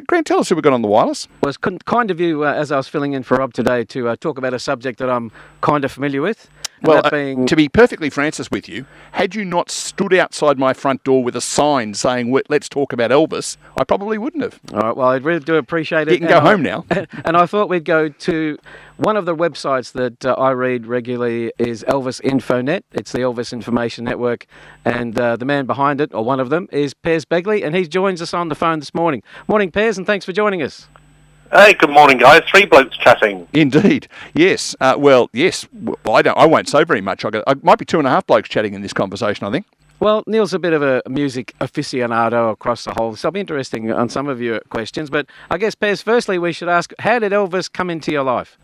Grant, tell us who we've got on the wireless. Well, it's kind of you, as I was filling in for Rob today, to talk about a subject that I'm kind of familiar with. Well, to be perfectly Francis with you, had you not stood outside my front door with a sign saying, let's talk about Elvis, I probably wouldn't have. All right, well, I really do appreciate it. You can go home now. And I thought we'd go to one of the websites that I read regularly is Elvis Infonet. It's the Elvis Information Network. And the man behind it, or one of them, is Piers Beagley, and he joins us on the phone this morning. Morning, Piers, and thanks for joining us. Hey, good morning, guys. Three blokes chatting. Indeed, yes. Yes. I won't say very much. I might be 2.5 blokes chatting in this conversation, I think. Well, Neil's a bit of a music aficionado across the whole, so I'll be interesting on some of your questions. But I guess, Piers, firstly, we should ask, how did Elvis come into your life?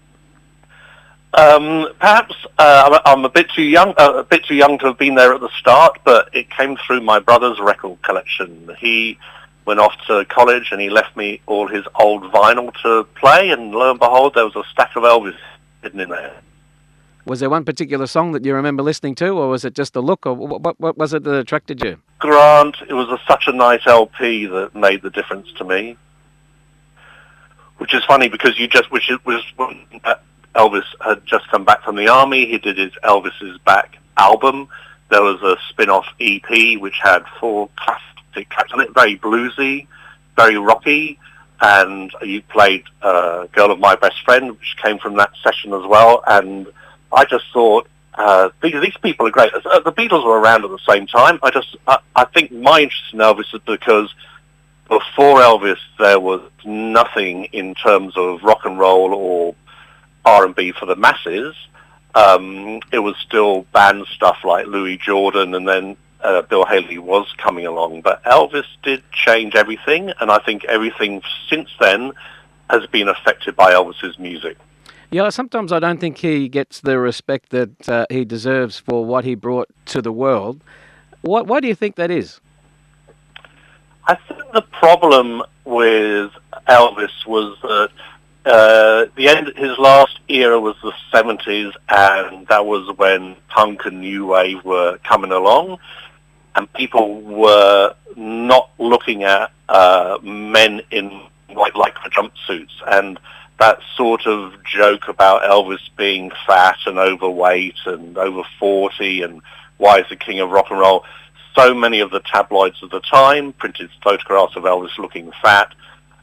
Perhaps I'm a bit too young to have been there at the start, but it came through my brother's record collection. He went off to college and he left me all his old vinyl to play, and lo and behold, there was a stack of Elvis hidden in there. Was there one particular song that you remember listening to, or was it just the look, or what was it that attracted you? Grant, it was such a nice LP that made the difference to me. Which is funny because when Elvis had just come back from the army. He did his Elvis is Back album. There was a spin-off EP which had 4 classic tracks on it, very bluesy, very rocky, and you played Girl of My Best Friend, which came from that session as well, and I just thought, these people are great. The Beatles were around at the same time. I think my interest in Elvis is because before Elvis there was nothing in terms of rock and roll or R&B for the masses. It was still band stuff like Louis Jordan, and then Bill Haley was coming along. But Elvis did change everything, and I think everything since then has been affected by Elvis's music. Yeah, sometimes I don't think he gets the respect that he deserves for what he brought to the world. Why do you think that is? I think the problem with Elvis was that his last era was the 70s, and that was when punk and new wave were coming along, and people were not looking at men in white lycra jumpsuits, and that sort of joke about Elvis being fat and overweight and over 40 and why is the king of rock and roll. So many of the tabloids of the time printed photographs of Elvis looking fat,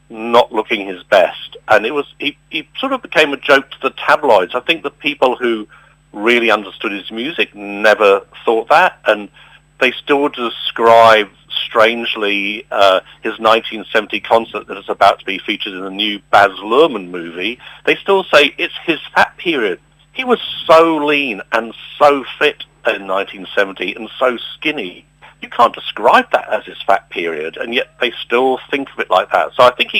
not looking his best. And he sort of became a joke to the tabloids. I think the people who really understood his music never thought that, and they still describe strangely his 1970 concert that is about to be featured in the new Baz Luhrmann movie. They still say it's his fat period. He was so lean and so fit in 1970 and so skinny. You can't describe that as his fat period, and yet they still think of it like that. So I think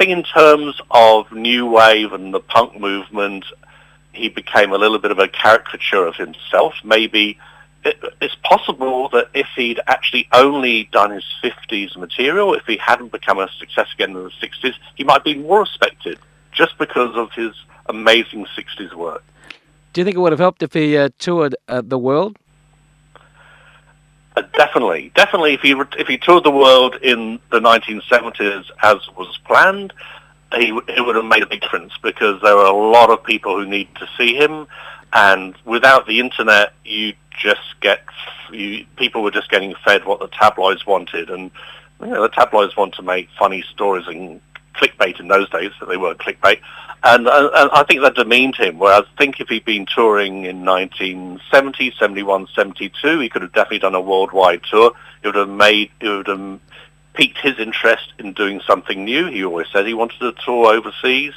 in terms of new wave and the punk movement, he became a little bit of a caricature of himself. Maybe it's possible that if he'd actually only done his 50s material, if he hadn't become a success again in the 60s, he might be more respected just because of his amazing 60s work. Do you think it would have helped if he toured the world? Definitely. If he toured the world in the 1970s as was planned, it would have made a big difference because there were a lot of people who need to see him, and without the internet, people were just getting fed what the tabloids wanted, and the tabloids want to make funny stories and clickbait in those days, so they weren't clickbait, and I think that demeaned him. Whereas I think if he'd been touring in 1970, 71, 72, he could have definitely done a worldwide tour. It would have piqued his interest in doing something new. He always said he wanted to tour overseas,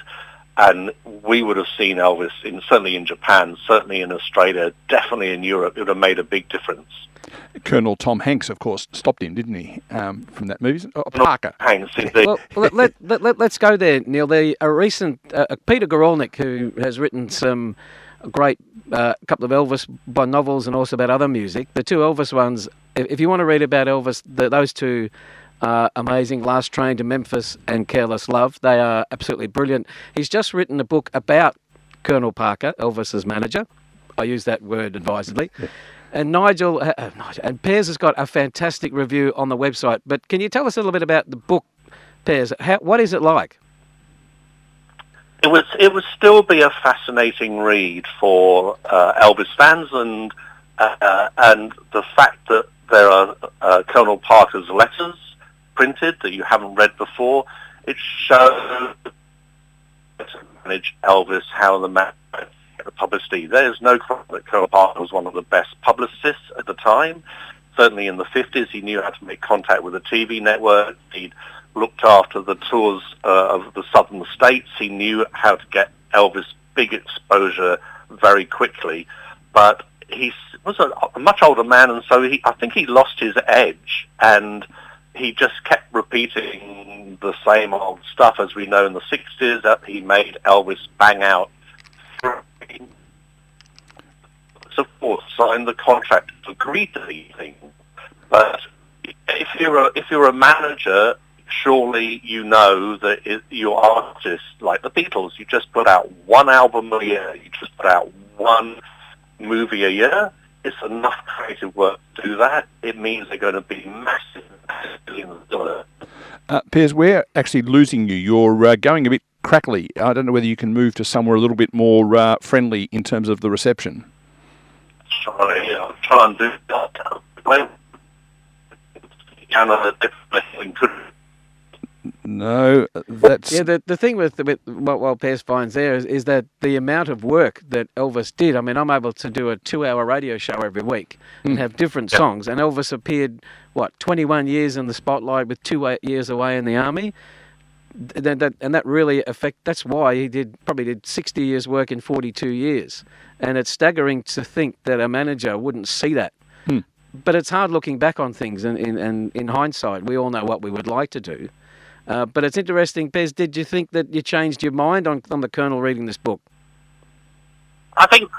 and we would have seen Elvis certainly in Japan, certainly in Australia, definitely in Europe. It would have made a big difference. Colonel Tom Hanks, of course, stopped him, didn't he, from that movie? Parker. Hanks, indeed. Well, let's go there, Neil. A recent Peter Gorolnik, who has written some great couple of Elvis novels and also about other music. The two Elvis ones, if you want to read about Elvis, those two are amazing. Last Train to Memphis and Careless Love. They are absolutely brilliant. He's just written a book about Colonel Parker, Elvis's manager. I use that word advisedly. Yeah. And Nigel and Piers has got a fantastic review on the website. But can you tell us a little bit about the book Piers, what is it like? It would still be a fascinating read for Elvis fans, and the fact that there are Colonel Parker's letters printed that you haven't read before, it shows to manage Elvis how the man the publicity. There's no question that Colonel Parker was one of the best publicists at the time. Certainly in the 50s, he knew how to make contact with the TV network. He'd looked after the tours of the southern states. He knew how to get Elvis big exposure very quickly. But he was a much older man, and so I think he lost his edge, and he just kept repeating the same old stuff. As we know in the 60s, that he made Elvis bang out. Of course, signed the contract, agreed to these things. But if you're a manager, surely you know that your artists, like the Beatles, you just put out one album a year, you just put out one movie a year. It's enough creative work to do that. It means they're going to be massive, billions of dollars. Piers, we're actually losing you. You're going a bit crackly. I don't know whether you can move to somewhere a little bit more friendly in terms of the reception. Sorry, I'll try and do that. No, that's... Yeah, the thing with what Piers finds there is that the amount of work that Elvis did. I mean, I'm able to do a 2-hour radio show every week and have different songs. And Elvis appeared, 21 years in the spotlight with 2 years away in the army. And that really that's why he probably did 60 years work in 42 years. And it's staggering to think that a manager wouldn't see that. But it's hard looking back on things, and in hindsight, we all know what we would like to do. But it's interesting, Piers, did you think that you changed your mind on the Colonel reading this book? I think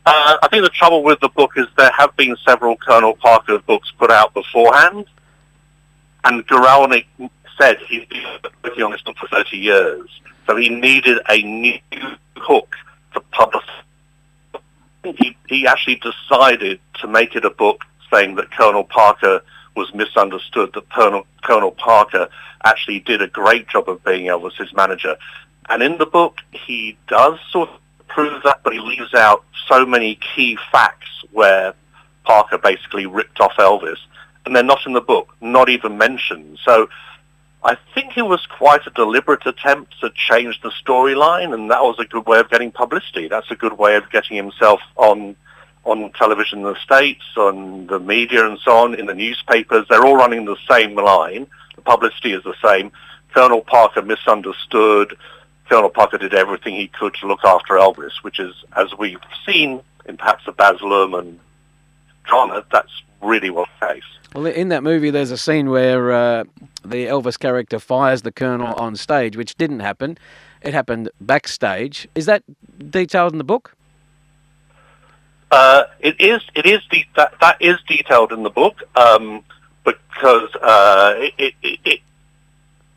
the trouble with the book is there have been several Colonel Parker books put out beforehand, and Guralnick said he's been working on this book for 30 years, so he needed a new hook to publish. He actually decided to make it a book saying that Colonel Parker was misunderstood, that Colonel Parker actually did a great job of being Elvis's manager. And in the book, he does sort of prove that, but he leaves out so many key facts where Parker basically ripped off Elvis, and they're not in the book, not even mentioned. So I think it was quite a deliberate attempt to change the storyline, and that was a good way of getting publicity. That's a good way of getting himself on television in the States, on the media and so on, in the newspapers. They're all running the same line. The publicity is the same. Colonel Parker misunderstood. Colonel Parker did everything he could to look after Elvis, which is, as we've seen in perhaps the Baz Luhrmann drama, that's really what's the case. Well, in that movie, there's a scene where the Elvis character fires the Colonel on stage, which didn't happen. It happened backstage. Is that detailed in the book? It is. That is detailed in the book because it's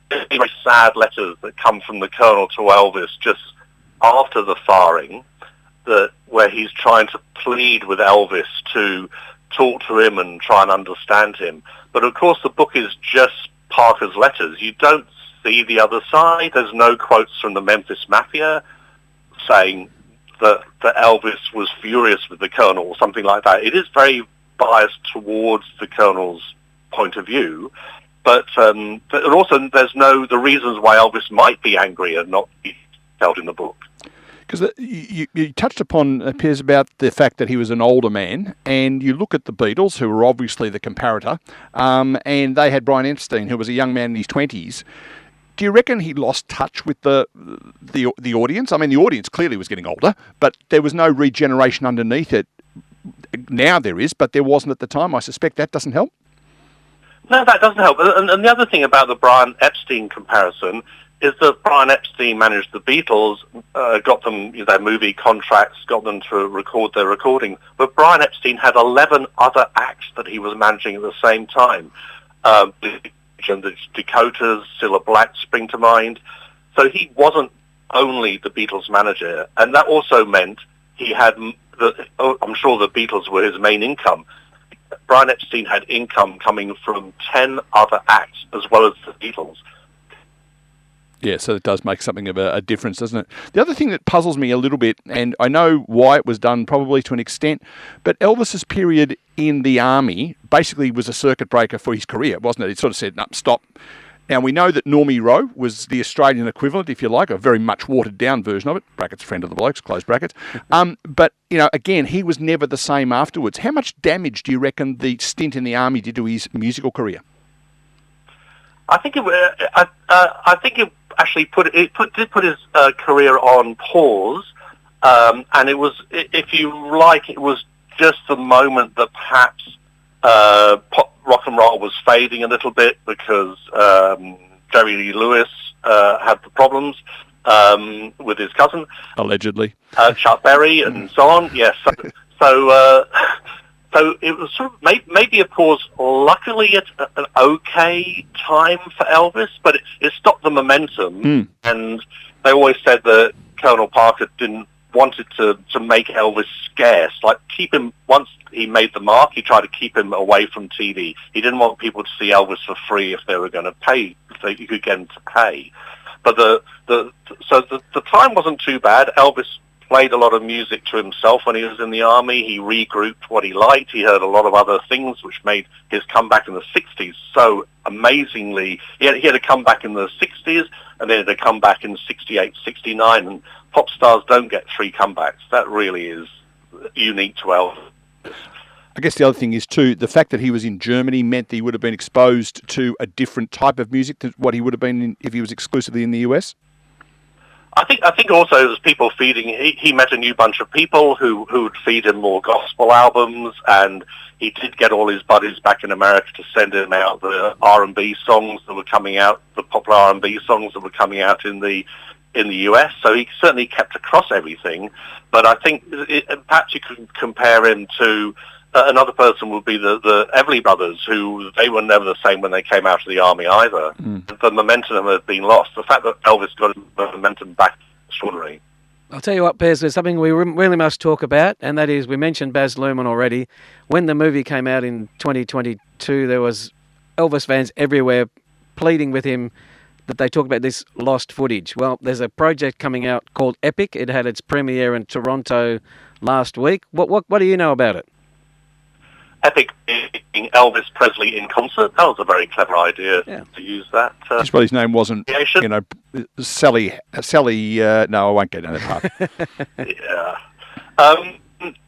very sad letters that come from the Colonel to Elvis just after the firing, where he's trying to plead with Elvis to talk to him and try and understand him. But of course the book is just Parker's letters. You don't see the other side. There's no quotes from the Memphis Mafia saying that Elvis was furious with the Colonel or something like that. It is very biased towards the Colonel's point of view. But also there's the reasons why Elvis might be angry are not detailed in the book. Because you touched upon, Piers, about the fact that he was an older man, and you look at the Beatles, who were obviously the comparator, and they had Brian Epstein, who was a young man in his 20s. Do you reckon he lost touch with the audience? I mean, the audience clearly was getting older, but there was no regeneration underneath it. Now there is, but there wasn't at the time. I suspect that doesn't help. No, that doesn't help. And the other thing about the Brian Epstein comparison is that Brian Epstein managed the Beatles, got them their movie contracts, got them to record their recording. But Brian Epstein had 11 other acts that he was managing at the same time. The Dakotas, Cilla Black spring to mind. So he wasn't only the Beatles manager. And that also meant he had, I'm sure the Beatles were his main income. Brian Epstein had income coming from 10 other acts as well as the Beatles. Yeah, so it does make something of a difference, doesn't it? The other thing that puzzles me a little bit, and I know why it was done probably to an extent, but Elvis's period in the army basically was a circuit breaker for his career, wasn't it? It sort of said, no, stop. Now, we know that Normie Rowe was the Australian equivalent, if you like, a very much watered-down version of it, brackets, friend of the blokes, close brackets. But, again, he was never the same afterwards. How much damage do you reckon the stint in the army did to his musical career? I think it actually did put his career on pause, and it was, if you like, it was just the moment that perhaps rock and roll was fading a little bit because Jerry Lee Lewis had the problems with his cousin, allegedly, Chuck Berry, and so on. Yes, so it was sort of maybe a pause. Luckily, at an okay time for Elvis, but it stopped the momentum. And they always said that Colonel Parker wanted to make Elvis scarce, like keep him. Once he made the mark, he tried to keep him away from TV. He didn't want people to see Elvis for free if they were going to pay, so you could get him to pay. But the time wasn't too bad. Elvis played a lot of music to himself when he was in the army. He regrouped what he liked. He heard a lot of other things, which made his comeback in the 60s so amazingly. He had a comeback in the 60s, and then he had a comeback in 68, 69, and pop stars don't get three comebacks. That really is unique to Elvis. I guess the other thing is, too, the fact that he was in Germany meant that he would have been exposed to a different type of music than what he would have been if he was exclusively in the US. I think also it was people feeding. He met a new bunch of people who would feed him more gospel albums, and he did get all his buddies back in America to send him out the R&B songs that were coming out, the popular R&B songs that were coming out in the US. So he certainly kept across everything. But I think perhaps you could compare him to another person would be the Everly brothers, who they were never the same when they came out of the army either. The momentum had been lost. The fact that Elvis got the momentum back is extraordinary. I'll tell you what, Piers, there's something we really must talk about, and that is, we mentioned Baz Luhrmann already. When the movie came out in 2022, there was Elvis fans everywhere pleading with him that they talk about this lost footage. Well, there's a project coming out called Epic. It had its premiere in Toronto last week. What do you know about it? Epic being Elvis Presley in concert. That was a very clever idea to use that. Just what his name wasn't, Sally. No, I won't get into that part. Yeah.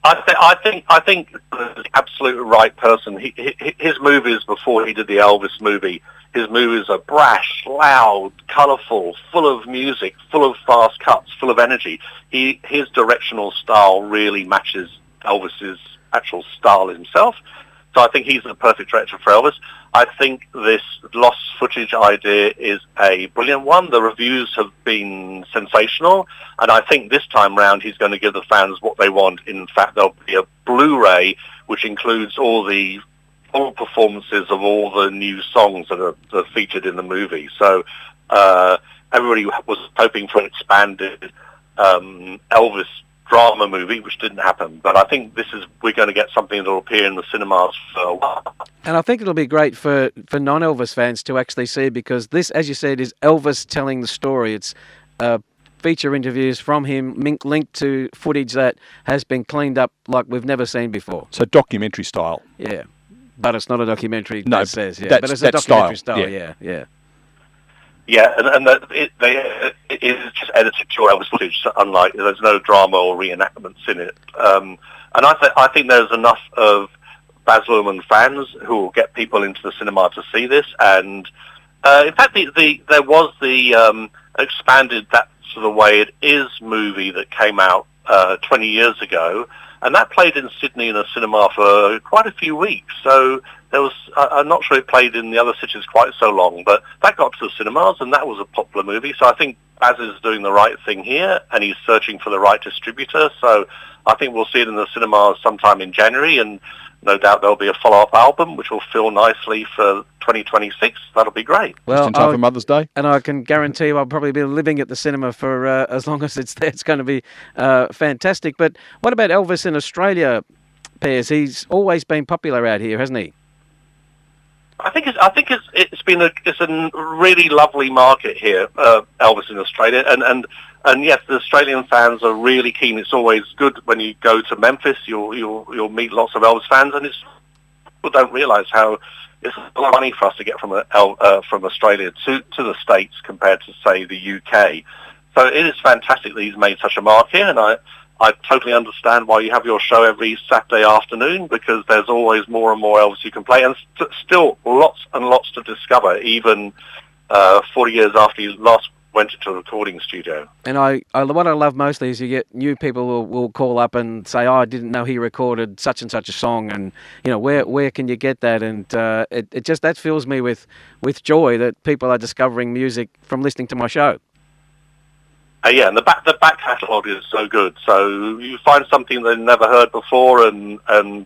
I think the absolute right person. His movies before he did the Elvis movie, his movies are brash, loud, colourful, full of music, full of fast cuts, full of energy. His directional style really matches Elvis's actual style himself. So I think he's the perfect director for Elvis. I think this lost footage idea is a brilliant one. The reviews have been sensational, and I think this time round he's going to give the fans what they want. In fact, there'll be a Blu-ray which includes all the full performances of all the new songs that are featured in the movie. So everybody was hoping for an expanded Elvis drama movie, which didn't happen. But I think we're going to get something that will appear in the cinemas for a while. And I think it'll be great for non-Elvis fans to actually see, because this, as you said, is Elvis telling the story. It's feature interviews from him linked to footage that has been cleaned up like we've never seen before. So documentary style. Yeah. But it's not a documentary, no, that says. Yeah. But it's a documentary style. Yeah. Yeah, and it is just edited pure Elvis footage. Unlike, there's no drama or reenactments in it. And I think there's enough of Baz Luhrmann fans who will get people into the cinema to see this. And in fact, there was the expanded That's the Way It Is movie that came out 20 years ago, and that played in Sydney in a cinema for quite a few weeks. So there was, I'm not sure it played in the other cities quite so long, but that got to the cinemas, and that was a popular movie. So I think Baz is doing the right thing here, and he's searching for the right distributor. So I think we'll see it in the cinemas sometime in January, and no doubt there'll be a follow-up album, which will fill nicely for 2026. That'll be great. Well, just in time for Mother's Day. And I can guarantee I'll probably be living at the cinema for as long as it's there. It's going to be fantastic. But what about Elvis in Australia, Piers? He's always been popular out here, hasn't he? It's been a really lovely market here, Elvis in Australia, and yes, the Australian fans are really keen. It's always good when you go to Memphis. You'll meet lots of Elvis fans, and people don't realise how it's a lot of money for us to get from Australia to the States compared to, say, the UK. So it is fantastic that he's made such a mark here, and I totally understand why you have your show every Saturday afternoon, because there's always more and more Elvis you can play, and still lots and lots to discover, even 40 years after you last went into a recording studio. And what I love mostly is you get new people who will call up and say, "Oh, I didn't know he recorded such and such a song," and where can you get that? And it just that fills me with joy that people are discovering music from listening to my show. Yeah, and the back catalogue is so good. So you find something they've never heard before, and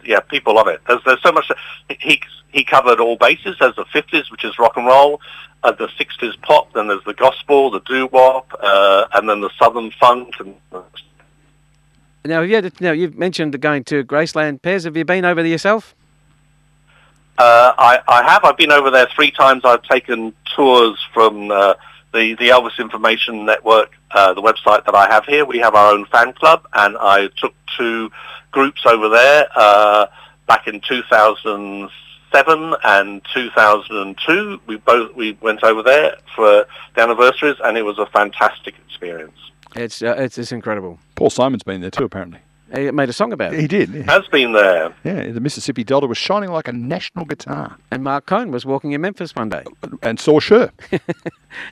yeah, people love it. There's so much. He covered all bases. There's the 50s, which is rock and roll, the 60s pop, then there's the gospel, the doo-wop, and then the southern funk. Now, you've mentioned going to Graceland. Piers, have you been over there yourself? I have. I've been over there 3 times. I've taken tours from the Elvis Information Network, the website that I have here. We have our own fan club, and I took 2 groups over there back in 2007 and 2002. We went over there for the anniversaries, and it was a fantastic experience. It's incredible. Paul Simon's been there too, apparently. He made a song about it. He did. Yeah. Has been there. Yeah, the Mississippi Delta was shining like a national guitar. And Mark Cohn was walking in Memphis one day. And saw Sure.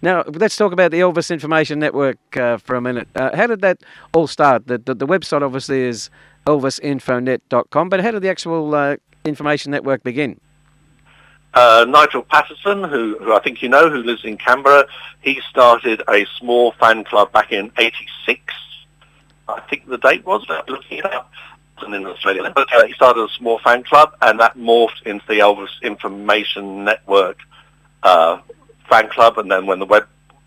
Now, let's talk about the Elvis Information Network for a minute. How did that all start? The website obviously is elvisinfonet.com, but how did the actual information network begin? Nigel Patterson, who I think you know, who lives in Canberra, he started a small fan club back in '86. I think the date was, looking it up, in Australia. But he started a small fan club, and that morphed into the Elvis Information Network fan club. And then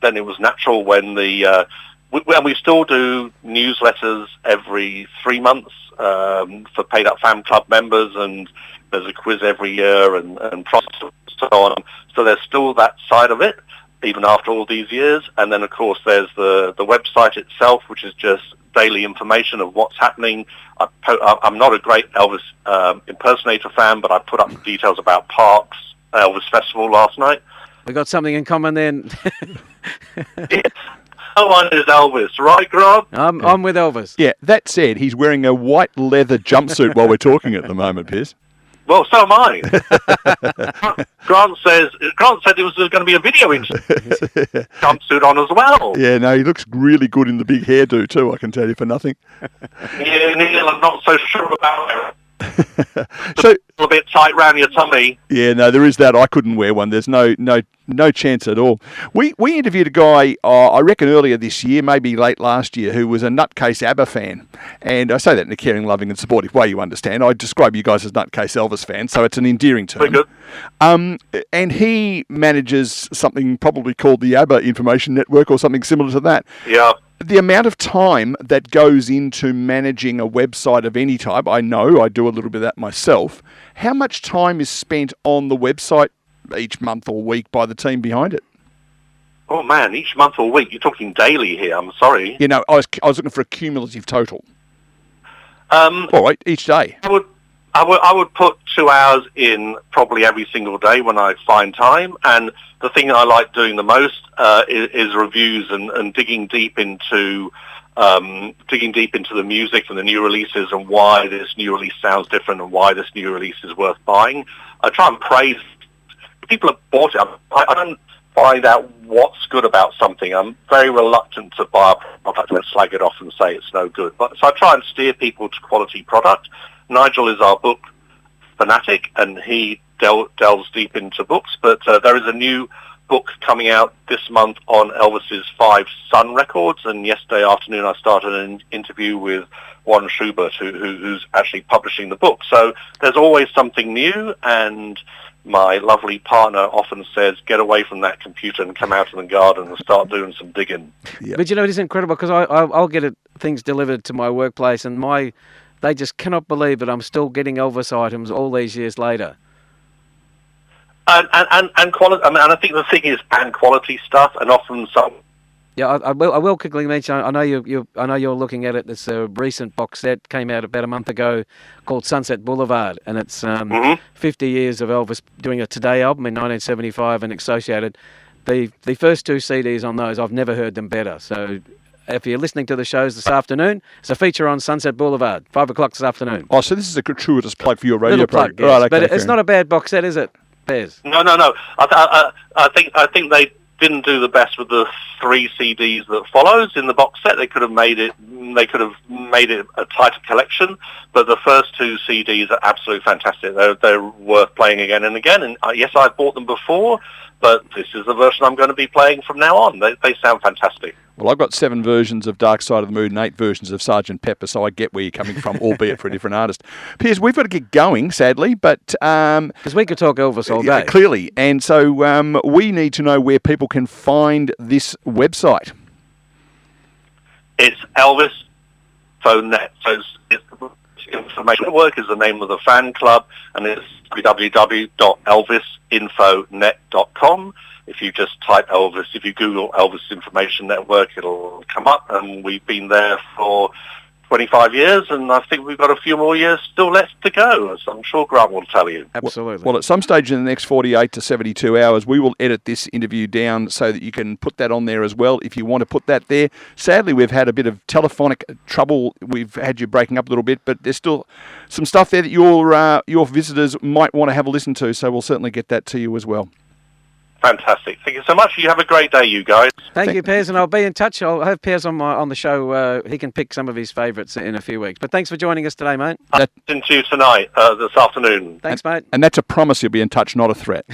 then it was natural when and we still do newsletters every 3 months for paid up fan club members, and there's a quiz every year and so on. So there's still that side of it, even after all these years. And then, of course, there's the website itself, which is just daily information of what's happening. I'm not a great Elvis impersonator fan, but I put up details about Parks Elvis Festival last night. We got something in common then. No one is Elvis, right, Grant? I'm with Elvis. Yeah, that said, he's wearing a white leather jumpsuit while we're talking at the moment, Piers. Well, so am I. Grant said it was going to be a video jumpsuit on as well. Yeah, no, he looks really good in the big hairdo too, I can tell you for nothing. Yeah, Neil, I'm not so sure about it. So, a little bit tight round your tummy. Yeah, no, there is that. I couldn't wear one. There's no chance at all. We interviewed a guy, I reckon earlier this year, maybe late last year, who was a nutcase ABBA fan. And I say that in a caring, loving and supportive way, you understand. I describe you guys as nutcase Elvis fans, so it's an endearing term. Very good. And he manages something probably called the ABBA Information Network or something similar to that. Yeah. The amount of time that goes into managing a website of any type, I know, I do a little bit of that myself. How much time is spent on the website each month or week by the team behind it? Oh man, each month or week? You're talking daily here, I'm sorry. You know, I was looking for a cumulative total. All right, each day. I would put 2 hours in probably every single day when I find time, and the thing I like doing the most is reviews and digging deep into the music and the new releases and why this new release sounds different and why this new release is worth buying. I try and praise people have bought it. I don't find out what's good about something. I'm very reluctant to buy a product and slag it off and say it's no good. So I try and steer people to quality product. Nigel is our book fanatic, and he delves deep into books. But there is a new book coming out this month on Elvis's 5 Sun records, and yesterday afternoon I started an interview with Warren Schubert, who's actually publishing the book. So there's always something new, and my lovely partner often says, get away from that computer and come out in the garden and start doing some digging. Yeah. But you know, it is incredible because I'll get things delivered to my workplace, and they just cannot believe that I'm still getting Elvis items all these years later. And quality. I mean, and I think the thing is, and quality stuff, and often some. Yeah, I will quickly mention. I know you're looking at it. This recent box set came out about a month ago, called Sunset Boulevard, and it's 50 years of Elvis doing a Today album in 1975 and Associated. The first two CDs on those, I've never heard them better. So if you're listening to the shows this afternoon, it's a feature on Sunset Boulevard, 5 o'clock this afternoon. Oh, so this is a gratuitous plug for your radio Little plug, program. yes. Right, okay, but it's not a bad box set, is it, Piers? No. I think they didn't do the best with the 3 CDs that follows in the box set. They could have made it a tighter collection, but the first 2 CDs are absolutely fantastic. They're worth playing again and again. And yes, I've bought them before, but this is the version I'm going to be playing from now on. They sound fantastic. Well, I've got 7 versions of Dark Side of the Moon and 8 versions of Sgt. Pepper, so I get where you're coming from, albeit for a different artist. Piers, we've got to get going, sadly, but... Because we could talk Elvis all day. Clearly, and so we need to know where people can find this website. It's Elvis Net. So it's Information Network is the name of the fan club, and it's www.elvisinfonet.com. If you just type Elvis, if you Google Elvis Information Network, it'll come up, and we've been there for 25 years, and I think we've got a few more years still left to go, as I'm sure Grant will tell you. Absolutely. Well, at some stage in the next 48 to 72 hours, we will edit this interview down so that you can put that on there as well if you want to put that there. Sadly, we've had a bit of telephonic trouble. We've had you breaking up a little bit, but there's still some stuff there that your visitors might want to have a listen to, so we'll certainly get that to you as well. Fantastic. Thank you so much. You have a great day, you guys. Thank you, Piers, and I'll be in touch. I'll have Piers on the show. He can pick some of his favourites in a few weeks. But thanks for joining us today, mate. I'll listen to you tonight, this afternoon. Thanks, mate. And that's a promise you'll be in touch, not a threat.